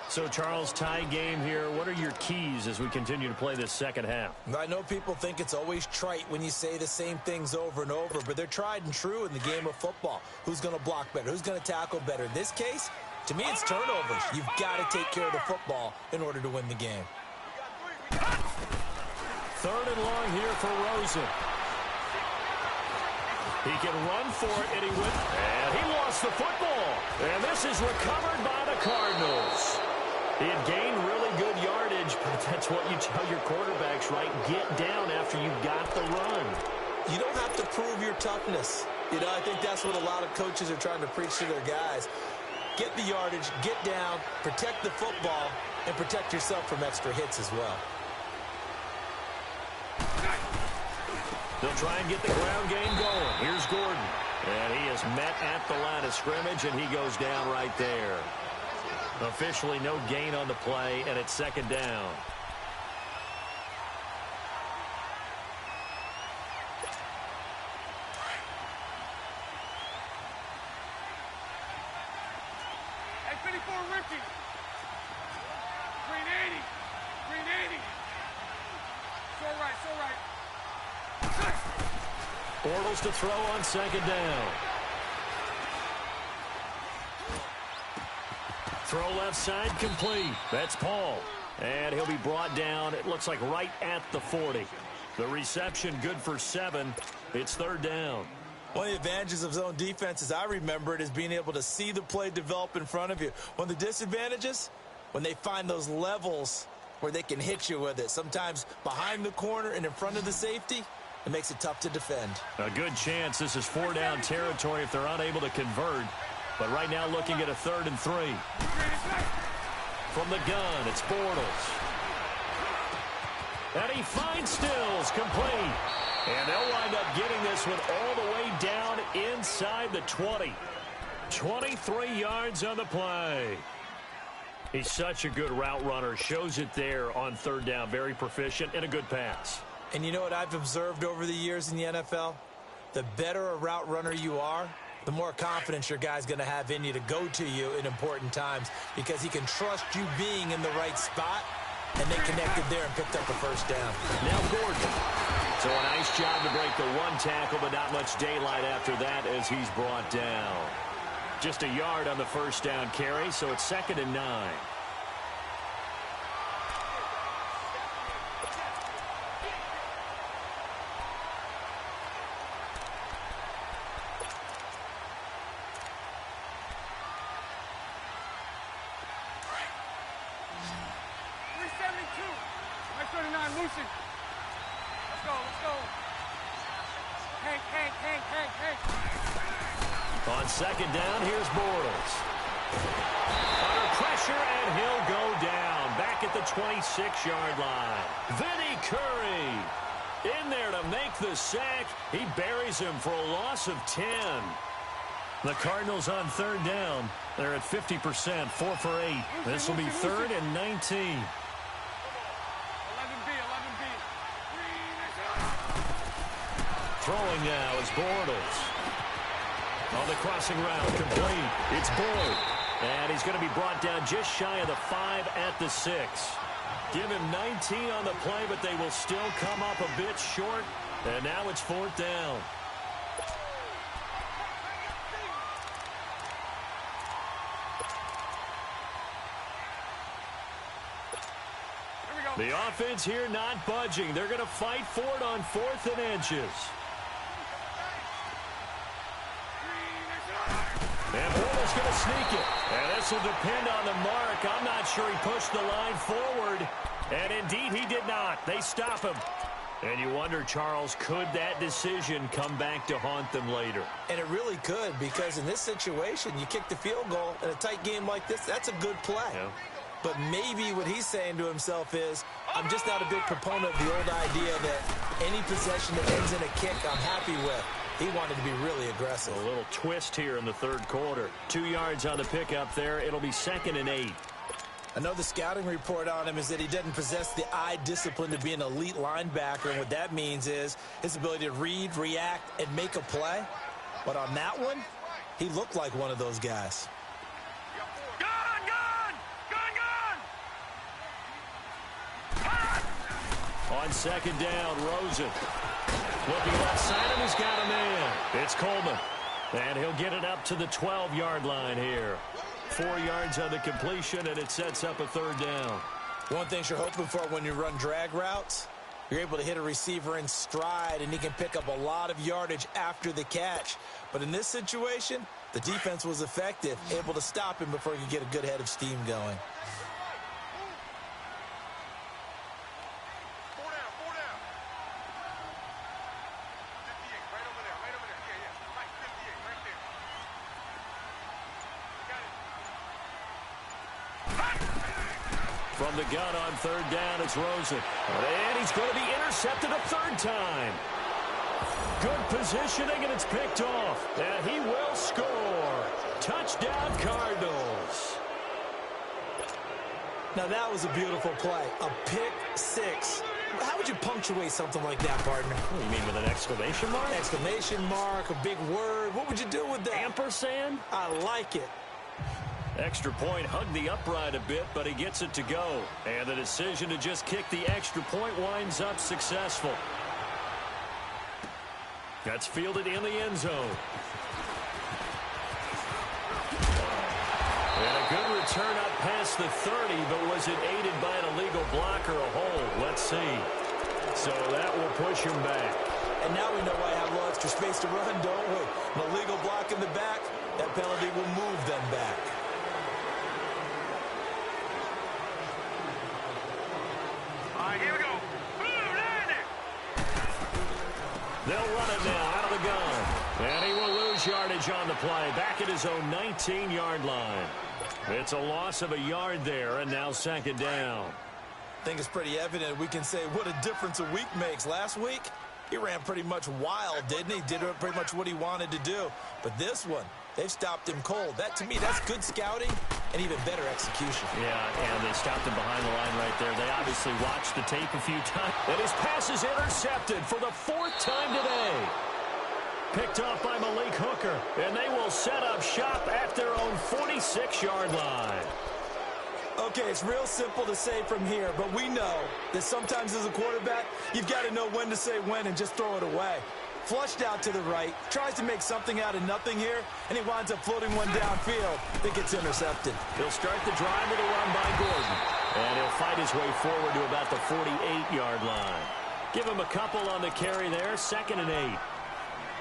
So, Charles, tie game here. What are your keys as we continue to play this second half? I know people think it's always trite when you say the same things over and over, but they're tried and true in the game of football. Who's going to block better? Who's going to tackle better? In this case, to me, it's turnovers. You've got to take care of the football in order to win the game. 3rd and long here for Rosen. He can run for it, and he lost the football. And this is recovered by the Cardinals. He had gained really good yardage, but that's what you tell your quarterbacks, right? Get down after you got the run. You don't have to prove your toughness. You know, I think that's what a lot of coaches are trying to preach to their guys. Get the yardage, get down, protect the football, and protect yourself from extra hits as well. They'll try and get the ground game going. Here's Gordon. And he is met at the line of scrimmage, and he goes down right there. Officially no gain on the play, and it's 2nd down. Hey, 54, Ricky. Green 80. Green 80. So right. Bortles to throw on 2nd down. Throw left side complete. That's Paul. And he'll be brought down, it looks like right at the 40. The reception good for 7. It's 3rd down. One of the advantages of zone defense, as I remember it, is being able to see the play develop in front of you. One of the disadvantages, when they find those levels where they can hit you with it, sometimes behind the corner and in front of the safety, it makes it tough to defend. A good chance this is 4-down territory if they're unable to convert. But right now looking at a 3rd and 3. From the gun, it's Bortles. And he finds Stills, complete. And they'll wind up getting this one all the way down inside the 20. 23 yards on the play. He's such a good route runner. Shows it there on 3rd down. Very proficient and a good pass. And you know what I've observed over the years in the NFL? The better a route runner you are, the more confidence your guy's going to have in you to go to you in important times because he can trust you being in the right spot, and they connected there and picked up the first down. Now Gordon. So a nice job to break the 1 tackle, but not much daylight after that as he's brought down. Just a yard on the first down carry, so it's 2nd and 9. On second down, here's Bortles. Under pressure, and he'll go down. Back at the 26-yard line. Vinny Curry in there to make the sack. He buries him for a loss of 10. The Cardinals on third down. They're at 50%, 4 for 8. This will be 3rd and 19. Throwing now is Bortles. On the crossing route, complete. It's Boyd. And he's going to be brought down just shy of the 5 at the 6. Give him 19 on the play, but they will still come up a bit short. And now it's 4th down. The offense here not budging. They're going to fight for it on 4th and inches. And Bortles going to sneak it. And this will depend on the mark. I'm not sure he pushed the line forward. And indeed he did not. They stop him. And you wonder, Charles, could that decision come back to haunt them later? And it really could, because in this situation, you kick the field goal in a tight game like this, that's a good play. Yeah. But maybe what he's saying to himself is, I'm just not a big proponent of the old idea that any possession that ends in a kick I'm happy with. He wanted to be really aggressive. A little twist here in the 3rd quarter. 2 yards on the pickup there. It'll be 2nd and 8. I know the scouting report on him is that he doesn't possess the eye discipline to be an elite linebacker. And what that means is his ability to read, react, and make a play. But on that one, he looked like one of those guys. On second down, Rosen. Looking left side, and he's got a man. It's Coleman. And he'll get it up to the 12-yard line here. 4 yards on the completion, and it sets up a 3rd down. One thing you're hoping for when you run drag routes, you're able to hit a receiver in stride, and he can pick up a lot of yardage after the catch. But in this situation, the defense was effective, able to stop him before he could get a good head of steam going. From the gun on 3rd down, it's Rosen. And he's going to be intercepted a 3rd time. Good positioning, and it's picked off. And he will score. Touchdown, Cardinals. Now, that was a beautiful play. A pick 6. How would you punctuate something like that, partner? What, you mean with an exclamation mark? Exclamation mark, a big word. What would you do with that? Ampersand? I like it. Extra point, hugged the upright a bit, but he gets it to go. And the decision to just kick the extra point winds up successful. That's fielded in the end zone. And a good return up past the 30, but was it aided by an illegal block or a hold? Let's see. So that will push him back. And now we know why I have a little extra space to run, don't we? An illegal block in the back, that penalty will move them back. Here we go. They'll run it now out of the gun. And he will lose yardage on the play. Back at his own 19-yard line. It's a loss of a yard there, and now 2nd down. I think it's pretty evident. We can say what a difference a week makes. Last week, he ran pretty much wild, didn't he? Did pretty much what he wanted to do. But this one, they've stopped him cold. That, to me, that's good scouting and even better execution. Yeah, and they stopped him behind the line right there. They obviously watched the tape a few times. And his pass is intercepted for the 4th time today. Picked off by Malik Hooker. And they will set up shop at their own 46-yard line. Okay, it's real simple to say from here, but we know that sometimes as a quarterback, you've got to know when to say when and just throw it away. Flushed out to the right, tries to make something out of nothing here, and he winds up floating one downfield that gets intercepted. He'll start the drive with a run by Gordon. And he'll fight his way forward to about the 48-yard line. Give him a couple on the carry there, 2nd and 8.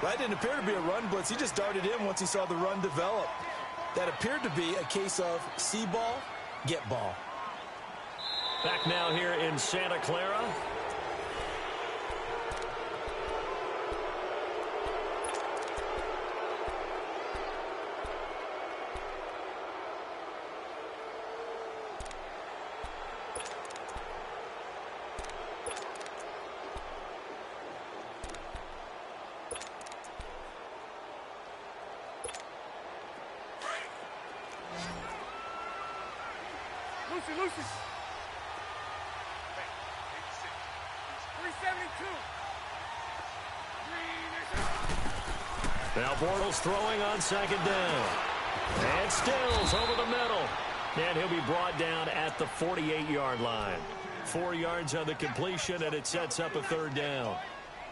That didn't appear to be a run blitz. He just darted in once he saw the run develop. That appeared to be a case of see ball, get ball. Back now here in Santa Clara. Lucy. 372. Now Bortles throwing on second down. And Stills over the middle. And he'll be brought down at the 48-yard line. 4 yards on the completion, and it sets up a third down.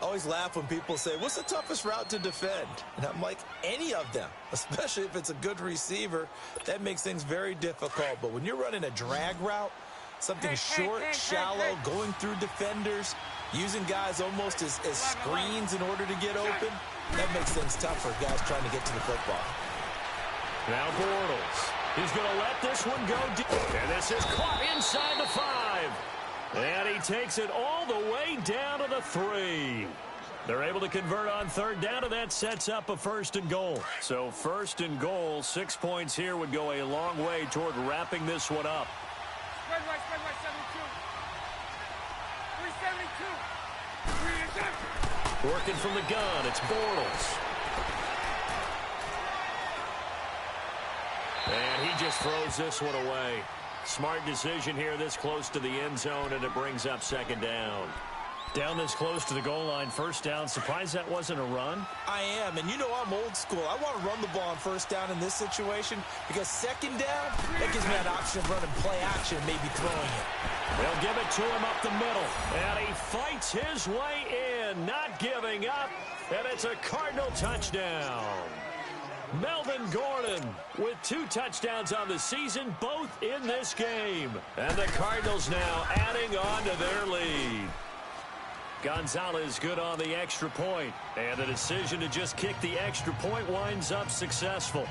I always laugh when people say, what's the toughest route to defend? And I'm like, any of them, especially if it's a good receiver. That makes things very difficult. But when you're running a drag route, something short, shallow, going through defenders, using guys almost as screens in order to get open, that makes things tough for guys trying to get to the football. Now Bortles. He's going to let this one go deep. And this is caught inside the 5. And he takes it all the way down to the 3. They're able to convert on third down, and that sets up a 1st and goal. So 1st and goal, 6 points here would go a long way toward wrapping this one up. Spread right, 72. 372. 3 is empty. Working from the gun, it's Bortles. And he just throws this one away. Smart decision here this close to the end zone, and it brings up second down. Down this close to the goal line, 1st down. Surprised that wasn't a run? I am, and you know I'm old school. I want to run the ball on 1st down in this situation because 2nd down, that gives me an option of running play action, maybe throwing it. They'll give it to him up the middle, and he fights his way in, not giving up, and it's a Cardinal touchdown. Melvin Gordon with 2 touchdowns on the season, both in this game. And the Cardinals now adding on to their lead. Gonzalez good on the extra point, and the decision to just kick the extra point winds up successful.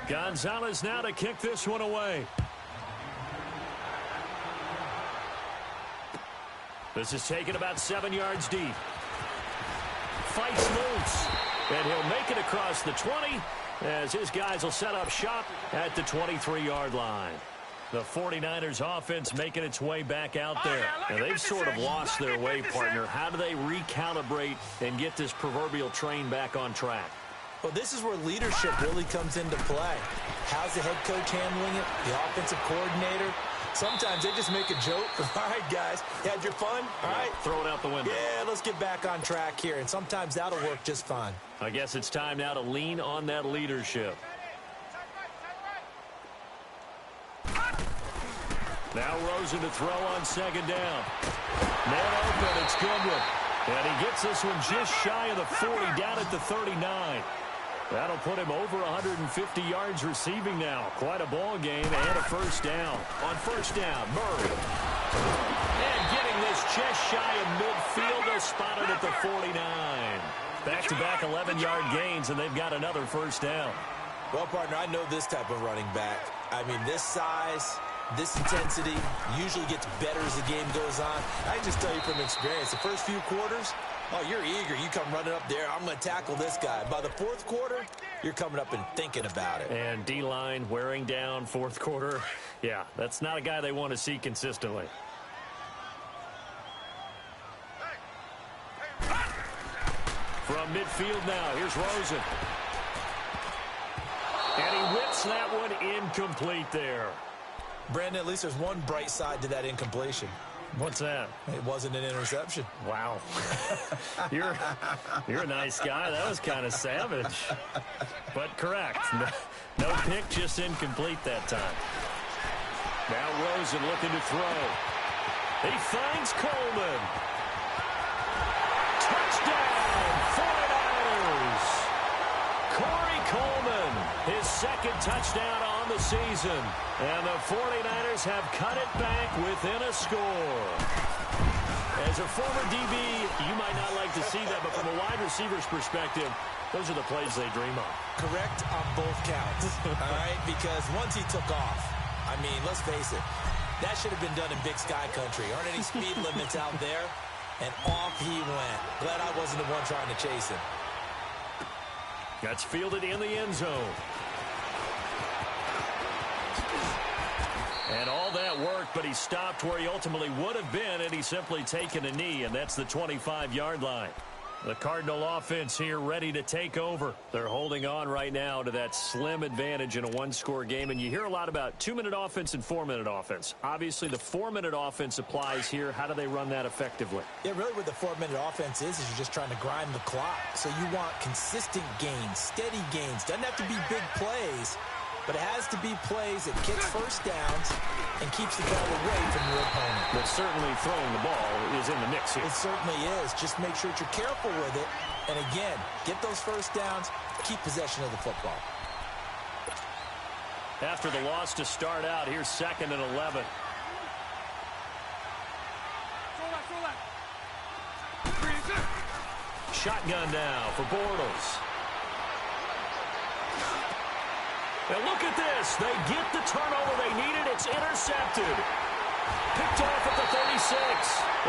Gonzalez now to kick this one away. This is taken about 7 yards deep. Fights loose, and he'll make it across the 20 as his guys will set up shop at the 23-yard line. The 49ers offense making its way back out there. And they've sort of lost their way, partner. How do they recalibrate and get this proverbial train back on track? Well, this is where leadership really comes into play. How's the head coach handling it? The offensive coordinator? Sometimes they just make a joke. All right, guys, you had your fun? All right. Throw it out the window. Yeah, let's get back on track here. And sometimes that'll work just fine. I guess it's time now to lean on that leadership. Now Rosen to throw on second down. Man open, it's Goodwin. And he gets this one just shy of the 40, down at the 39. That'll put him over 150 yards receiving now. Quite a ball game and a 1st down. On 1st down, Murray. And getting this just shy of midfield, they'll spot it at the 49. Back-to-back 11-yard gains, and they've got another 1st down. Well, partner, I know this type of running back. I mean, this size, this intensity usually gets better as the game goes on. I can just tell you from experience, the first few quarters, oh, you're eager. You come running up there. I'm going to tackle this guy. By the 4th quarter, you're coming up and thinking about it. And D-line wearing down 4th quarter. Yeah, that's not a guy they want to see consistently. From midfield now, here's Rosen. And he whips that one incomplete there. Brandon, at least there's one bright side to that incompletion. What's that? It wasn't an interception. Wow. You're a nice guy. That was kind of savage. But correct. No pick, just incomplete that time. Now Rosen looking to throw. He finds Coleman. Touchdown, 49ers. Corey Coleman, his 2nd touchdown on the season. And the 49ers have cut it back within a score. As a former DB, you might not like to see that, but from a wide receiver's perspective, those are the plays they dream of. Correct on both counts, all right? Because once he took off, I mean, let's face it, that should have been done in Big Sky Country. Aren't any speed limits out there? And off he went. Glad I wasn't the one trying to chase him. That's fielded in the end zone. And all that worked, but he stopped where he ultimately would have been, and he's simply taken a knee, and that's the 25-yard line. The Cardinal offense here ready to take over. They're holding on right now to that slim advantage in a one-score game. And you hear a lot about 2-minute offense and 4-minute offense. Obviously, the 4-minute offense applies here. How do they run that effectively? Yeah, really what the 4-minute offense is you're just trying to grind the clock. So you want consistent gains, steady gains. Doesn't have to be big plays, but it has to be plays that gets first downs and keeps the ball away from your opponent. But certainly throwing the ball is in the mix here. It certainly is. Just make sure that you're careful with it. And again, get those first downs, keep possession of the football. After the loss to start out, here's 2nd and 11. Shotgun now for Bortles. And look at this. They get the turnover they needed. It's intercepted. Picked off at the 36.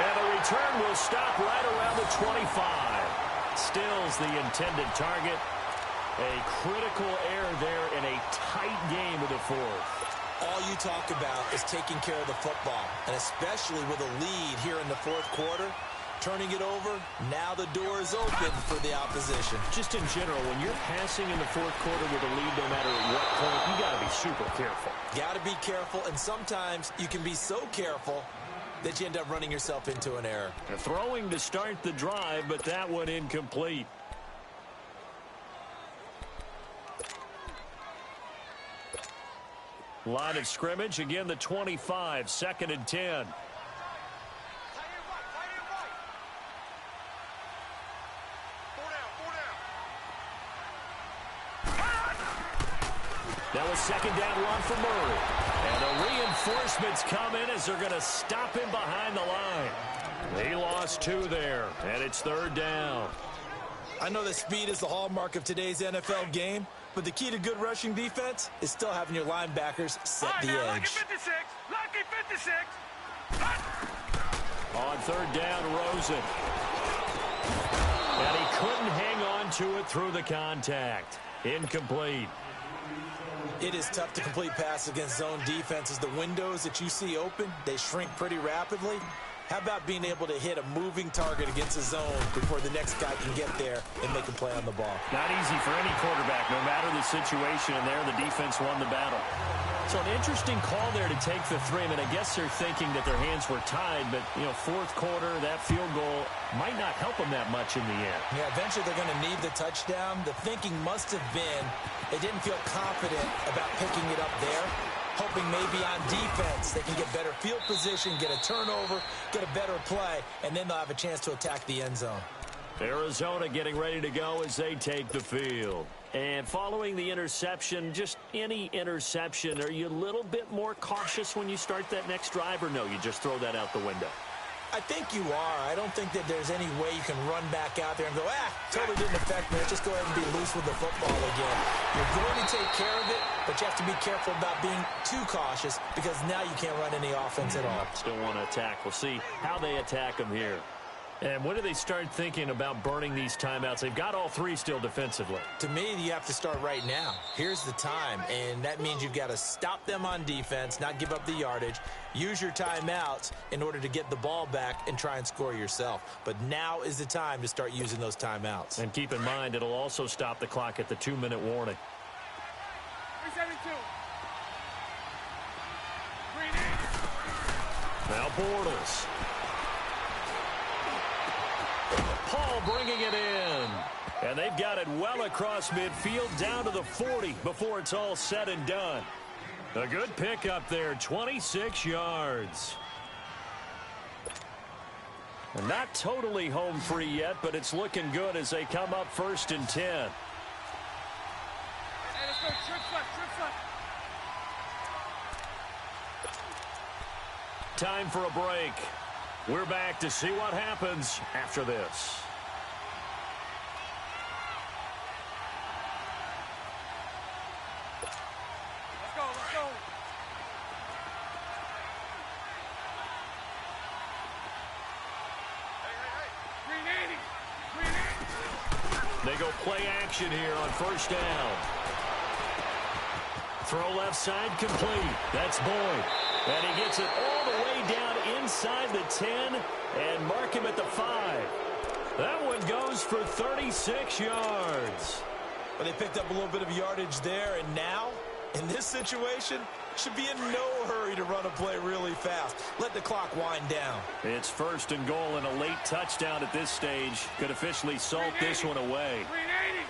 And the return will stop right around the 25. Stills the intended target. A critical error there in a tight game of the fourth. All you talk about is taking care of the football, and especially with a lead here in the fourth quarter. Turning it over, now the door is open for the opposition. Just in general, when you're passing in the fourth quarter with a lead, no matter at what point, you got to be super careful. Got to be careful, and sometimes you can be so careful that you end up running yourself into an error. They're throwing to start the drive, but that one incomplete. Line of scrimmage, again the 25, 2nd and 10. Now a 2nd down run for Murray. And the reinforcements come in as they're going to stop him behind the line. He lost 2 there, and it's 3rd down. I know that speed is the hallmark of today's NFL game, but the key to good rushing defense is still having your linebackers set the edge. Lucky 56! Lucky 56! On 3rd down, Rosen. And he couldn't hang on to it through the contact. Incomplete. It is tough to complete passes against zone defenses. The windows that you see open, they shrink pretty rapidly. How about being able to hit a moving target against a zone before the next guy can get there and make a play on the ball? Not easy for any quarterback, no matter the situation, and there the defense won the battle. So an interesting call there to take the 3. I mean, I guess they're thinking that their hands were tied, but, you know, fourth quarter, that field goal might not help them that much in the end. Yeah, eventually they're going to need the touchdown. The thinking must have been they didn't feel confident about picking it up there, hoping maybe on defense they can get better field position, get a turnover, get a better play, and then they'll have a chance to attack the end zone. Arizona getting ready to go as they take the field. And following the interception, just any interception, are you a little bit more cautious when you start that next drive, or no, you just throw that out the window? I think you are. I don't think that there's any way you can run back out there and go, totally didn't affect me. Let's just go ahead and be loose with the football again. You're going to take care of it, but you have to be careful about being too cautious because now you can't run any offense at all. Still want to attack. We'll see how they attack them here. And when do they start thinking about burning these timeouts? They've got all 3 still defensively. To me, you have to start right now. Here's the time, and that means you've got to stop them on defense, not give up the yardage, use your timeouts in order to get the ball back and try and score yourself. But now is the time to start using those timeouts. And keep in mind, it'll also stop the clock at the 2-minute warning. 372. Now Bortles. Paul bringing it in. And they've got it well across midfield down to the 40 before it's all said and done. A good pickup there, 26 yards. And not totally home free yet, but it's looking good as they come up 1st and 10. Hey, let's go. Trips left. Time for a break. We're back to see what happens after this. Let's go. Hey. 380. They go play action here on 1st down. Throw left side complete. That's Boyd. And he gets it all the way down inside the 10 and mark him at the 5. That one goes for 36 yards. Well, they picked up a little bit of yardage there, and now, in this situation, should be in no hurry to run a play really fast. Let the clock wind down. It's 1st and goal and a late touchdown at this stage. Could officially salt this one away. 380.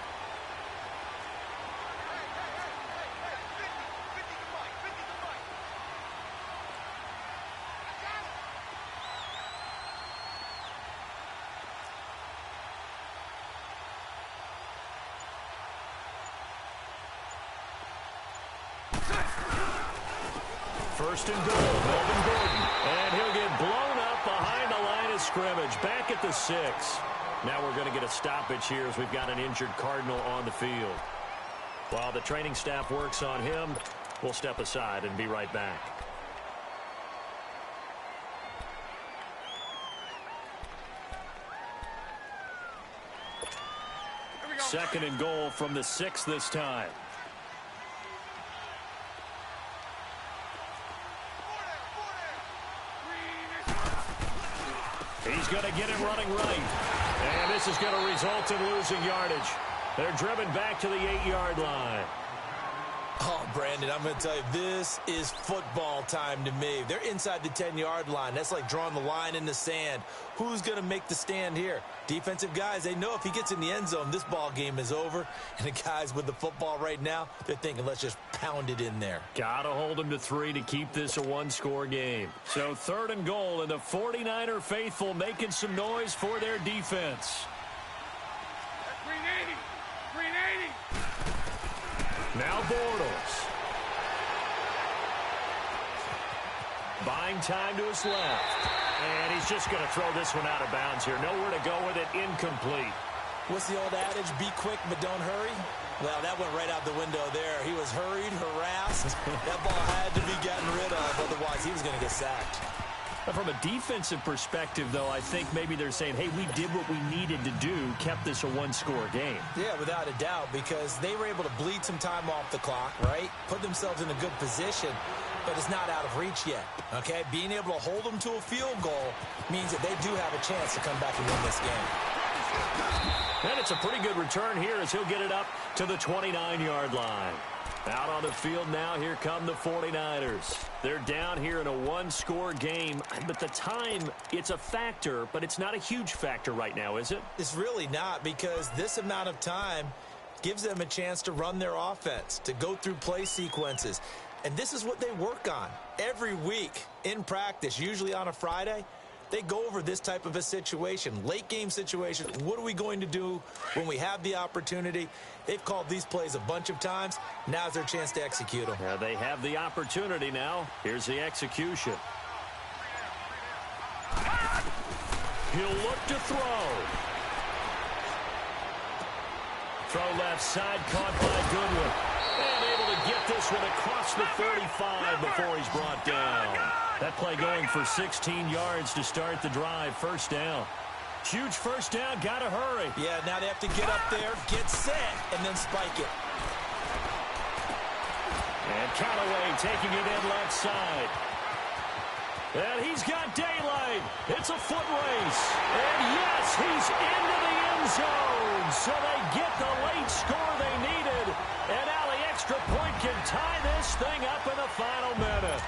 First and goal, Melvin Gordon. And he'll get blown up behind the line of scrimmage. Back at the 6. Now we're going to get a stoppage here as we've got an injured Cardinal on the field. While the training staff works on him, we'll step aside and be right back. Second and goal from the 6 this time. He's going to get it running right. And this is going to result in losing yardage. They're driven back to the 8-yard line. Oh, Brandon, I'm going to tell you, this is football time to me. They're inside the 10-yard line. That's like drawing the line in the sand. Who's going to make the stand here? Defensive guys, they know if he gets in the end zone, this ball game is over. And the guys with the football right now, they're thinking, let's just pound it in there. Got to hold them to 3 to keep this a one-score game. So 3rd and goal, and the 49er faithful making some noise for their defense. 380. 380. Now Bortles. Buying time to his left. And he's just going to throw this one out of bounds here. Nowhere to go with it. Incomplete. What's the old adage? Be quick, but don't hurry. Well, that went right out the window there. He was hurried, harassed. That ball had to be gotten rid of. Otherwise, he was going to get sacked. From a defensive perspective, though, I think maybe they're saying, hey, we did what we needed to do, kept this a one-score game. Yeah, without a doubt, because they were able to bleed some time off the clock, right? Put themselves in a good position, but it's not out of reach yet, okay? Being able to hold them to a field goal means that they do have a chance to come back and win this game. And it's a pretty good return here as he'll get it up to the 29-yard line. Out on the field now, here come the 49ers. They're down here in a one-score game, but the time, it's a factor, but it's not a huge factor right now, is it? It's really not, because this amount of time gives them a chance to run their offense, to go through play sequences. And this is what they work on every week in practice, usually on a Friday. They go over this type of a situation, late game situation. What are we going to do when we have the opportunity? They've called these plays a bunch of times. Now's their chance to execute them. They have the opportunity now. Here's the execution. He'll look to throw. Throw left side, caught by Goodwin. And able to get this one across the 45 before he's brought down. That play going for 16 yards to start the drive. First down. Huge first down. Got to hurry. Yeah, now they have to get up there, get set, and then spike it. And Callaway taking it in left side. And he's got daylight. It's a foot race. And yes, he's into the end zone. So they get the late score they needed. And now the extra point can tie this thing up in the final minute.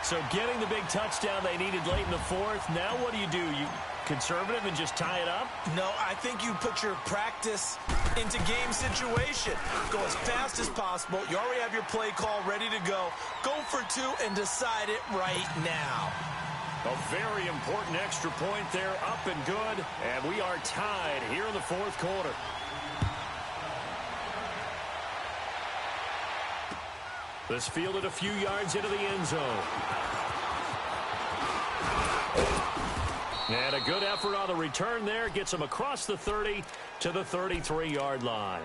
So getting the big touchdown they needed late in the fourth. Now what do? You conservative and just tie it up? No, I think you put your practice into game situation. Go as fast as possible. You already have your play call ready to go. Go for 2 and decide it right now. A very important extra point there, up and good. And we are tied here in the fourth quarter. This fielded a few yards into the end zone. And a good effort on the return there. Gets them across the 30 to the 33-yard line.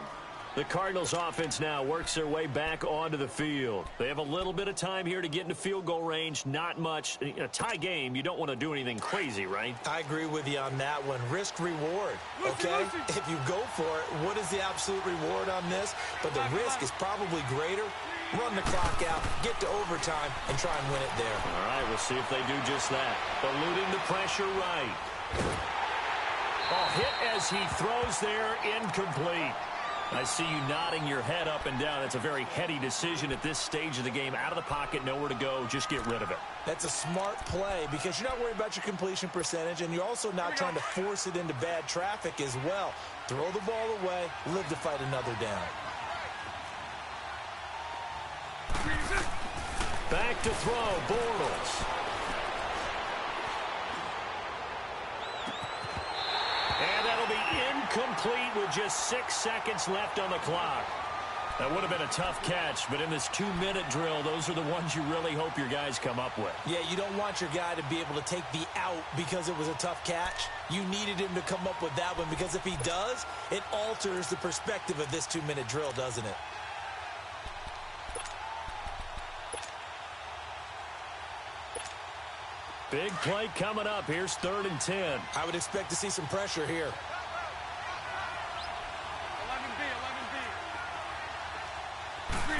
The Cardinals offense now works their way back onto the field. They have a little bit of time here to get into field goal range. Not much. In a tie game, you don't want to do anything crazy, right? I agree with you on that one. Risk reward, okay? If you go for it, what is the absolute reward on this? But the risk is probably greater. Run the clock out, get to overtime, and try and win it there. All right, we'll see if they do just that. Eluding the pressure right. Oh, hit as he throws there, incomplete. I see you nodding your head up and down. That's a very heady decision at this stage of the game. Out of the pocket, nowhere to go, just get rid of it. That's a smart play because you're not worried about your completion percentage, and you're also not trying to force it into bad traffic as well. Throw the ball away, live to fight another down. Back to throw, Bortles. And that'll be incomplete with just 6 seconds left on the clock. That would have been a tough catch, but in this 2-minute drill, those are the ones you really hope your guys come up with. Yeah, you don't want your guy to be able to take the out because it was a tough catch. You needed him to come up with that one because if he does, it alters the perspective of this 2-minute drill, doesn't it? Big play coming up. Here's 3rd and 10. I would expect to see some pressure here. 11B.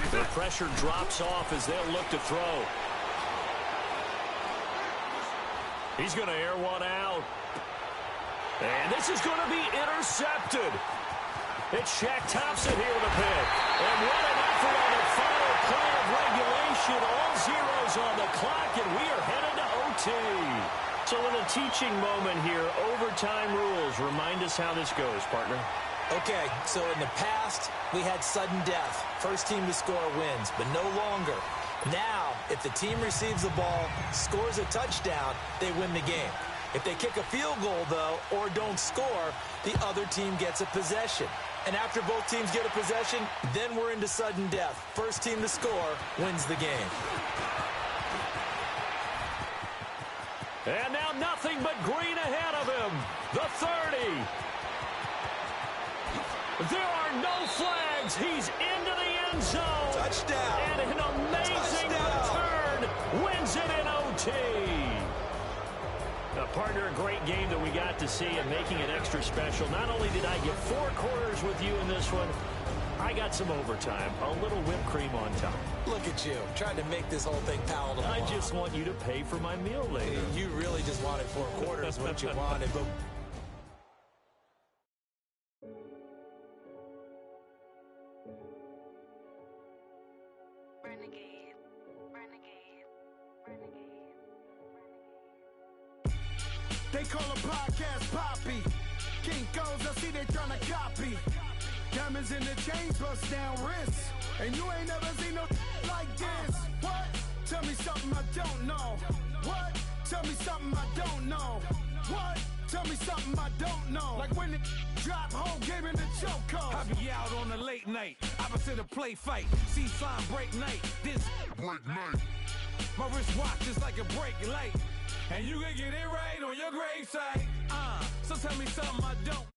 The pressure drops off as they'll look to throw. He's going to air one out. And this is going to be intercepted. It's Shaq Thompson here with a pick. And what an effort on the final play of regulation. All zeros on the clock, and we are headed to OT. So in a teaching moment here, overtime rules. Remind us how this goes, partner. Okay, so in the past, we had sudden death. First team to score wins, but no longer. Now, if the team receives the ball, scores a touchdown, they win the game. If they kick a field goal, though, or don't score, the other team gets a possession. And after both teams get a possession, then we're into sudden death. First team to score wins the game. And now nothing but green ahead of him. The 30. There are no flags. He's into the end zone. Touchdown. And an amazing return wins it in OT. Now, partner, a great game that we got to see and making it extra special. Not only did I get 4 quarters with you in this one, I got some overtime, a little whipped cream on top. Look at you, trying to make this whole thing palatable. I just want you to pay for my meal later. You really just wanted 4 quarters, what you wanted, but... They call a podcast Poppy. Kinkos, I see they tryna copy. Diamonds in the chains, bust down wrists. And you ain't never seen no like this. What? Tell me something I don't know. What? Tell me something I don't know. What? Tell me something I don't know. Like when it drop, whole game in the chokehold. I be out on a late night, opposite a play fight. See slime break night, this break night. My wristwatch is like a break light. And you can get it right on your gravesite. So tell me something I don't.